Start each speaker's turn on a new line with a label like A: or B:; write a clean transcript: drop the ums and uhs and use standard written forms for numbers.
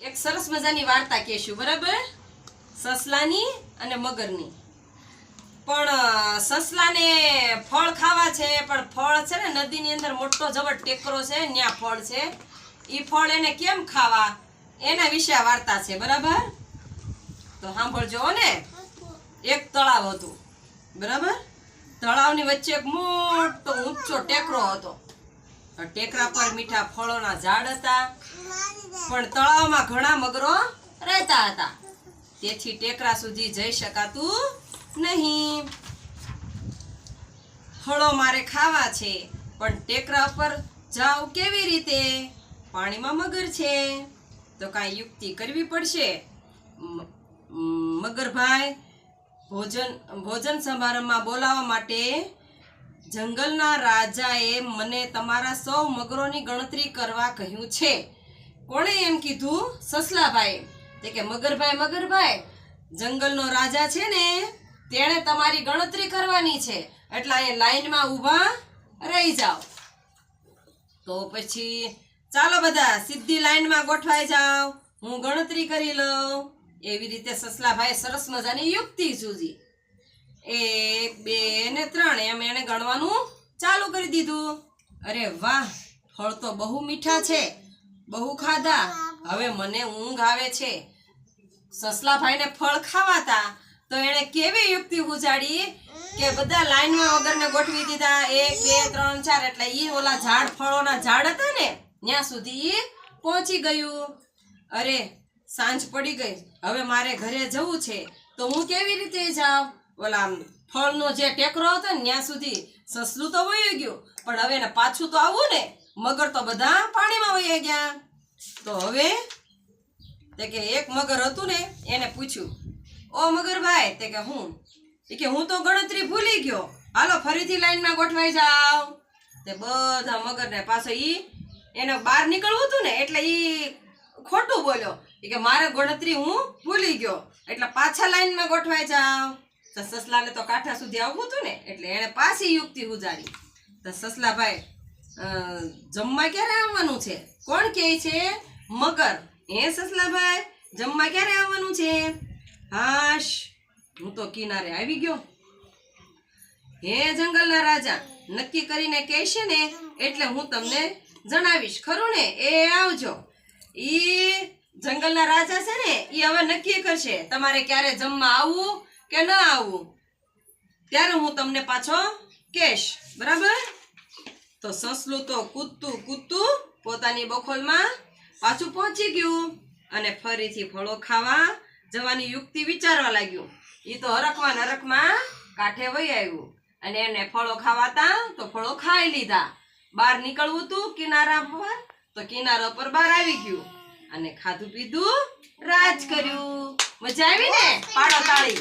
A: એક સરસ મજાની વાર્તા કહેશું, બરાબર? સસલાની અને મગરની. પણ સસલાને ફળ ખાવા છે, પણ ફળ છે ને નદીની અંદર મોટો જબર ટેકરો છે, ત્યાં ફળ છે. ઈ ફળ એને કેમ ખાવા એના વિશે આ વાર્તા છે, બરાબર? તો સાંભળજો ને. એક તળાવ હતું, બરાબર? તળાવની વચ્ચે એક મોટો ઊંચો ટેકરો હતો. ટેકરા પર મીઠા ફળોના ઝાડ હતા, પણ તળાવમાં ઘણા મગરો રહેતા હતા, તેથી ટેકરા સુધી જઈ શકાતું નહીં. ફળો મારે ખાવા છે, પણ ટેકરા પર જાવ કેવી રીતે? પાણીમાં મગર છે, તો કાંઈ યુક્તિ કરવી પડશે. મગરભાઈ ભોજન સમારંભમાં બોલાવવા માટે જંગલના રાજાએ મને તમારા સૌ મગરોની ગણતરી કરવા કહ્યું છે. કોણે એમ કીધું? સસલાભાઈ. તે કે મગરભાઈ, જંગલનો રાજા છે ને, તેણે તમારી ગણતરી કરવાની છે, એટલે અહીંયા લાઈનમાં ઊભા રહી જાઓ. તો પછી ચાલો બધા સીધી લાઈનમાં ગોઠવાઈ જાઓ, હું ગણતરી કરી લઉં. એવી રીતે સસલાભાઈ સરસ મજાની યુક્તિ સૂઝી. 1 2 ને 3 એમ એને ગણવાનું ચાલુ કરી દીધું. અરે વાહ, ફળ તો બહુ મીઠા છે, બહુ ખાધા, હવે મને ઊંઘ આવે છે. સસલાભાઈને ફળ ખાવાતા, તો એણે કેવી યુક્તિ ઉજાડી કે બધા લાઈનમાં વગરને ગોઠવી દીધા. 1 2 3 4 એટલે ઈ ઓલા ઝાડ ફળોના ઝાડ હતા ને ત્યાં સુધી પહોંચી ગયું. અરે સાંજ પડી ગઈ, હવે મારે ઘરે જવું છે, તો હું કેવી રીતે જાઉં? ઓલા ફળનો જે ટેકરો હતો ને ત્યાં સુધી સસલું તો વયું ગયું, પણ હવે એને પાછું તો આવવું ને. મગર તો બધા પાણીમાં વયા ગયા. તો હવે તે કે એક મગર હતું ને, એને પૂછ્યું, ઓ મગરભાઈ, તે કે હું તો ગણતરી ભૂલી ગયો, હાલો ફરીથી લાઈનમાં ગોઠવાઈ જાવ. તે બધા મગરને પાછો એને બહાર નીકળવું હતું ને, એટલે ખોટું બોલ્યો કે મારે ગણતરી હું ભૂલી ગયો, એટલે પાછા લાઈનમાં ગોઠવાઈ જાવ. તો સસલાને તો કાંઠા સુધી આવવું હતું ને, એટલે એને પાછી યુક્તિ ઉજાડી. તો સસલાભાઈ, જમવા ક્યારે આવવાનું છે? કોણ કહે છે? મગર. હે સસલાભાઈ, જમવા ક્યારે આવવાનું છે? હાશ, હું તો કિનારે આવી ગયો. હે જંગલના રાજા, નક્કી કરીને કહેશે ને એટલે હું તમને જણાવીશ, ખરું ને? એ આવજો. ઈ જંગલના રાજા છે ને, ઈ હવે નક્કી કરશે તમારે ક્યારે જમવા આવવું કે ન આવવું, ત્યારે હું તમને પાછો કહેશ, બરાબર? તો સસલું તો કૂદતું પોતાની બખોલમાં પાછું પહોંચી ગયું અને ફરીથી ફળો ખાવા જવાની યુક્તિ વિચારવા લાગ્યું. ઈ તો હરખમાં કાંઠે વહી આવ્યું અને એને ફળો ખાવાતા તો ફળો ખાઈ લીધા. બહાર નીકળવું હતું કિનારા પર, તો કિનારા પર બહાર આવી ગયું અને ખાધું પીધું રાજ કર્યું. મજા આવી ને? પાડો તાળી.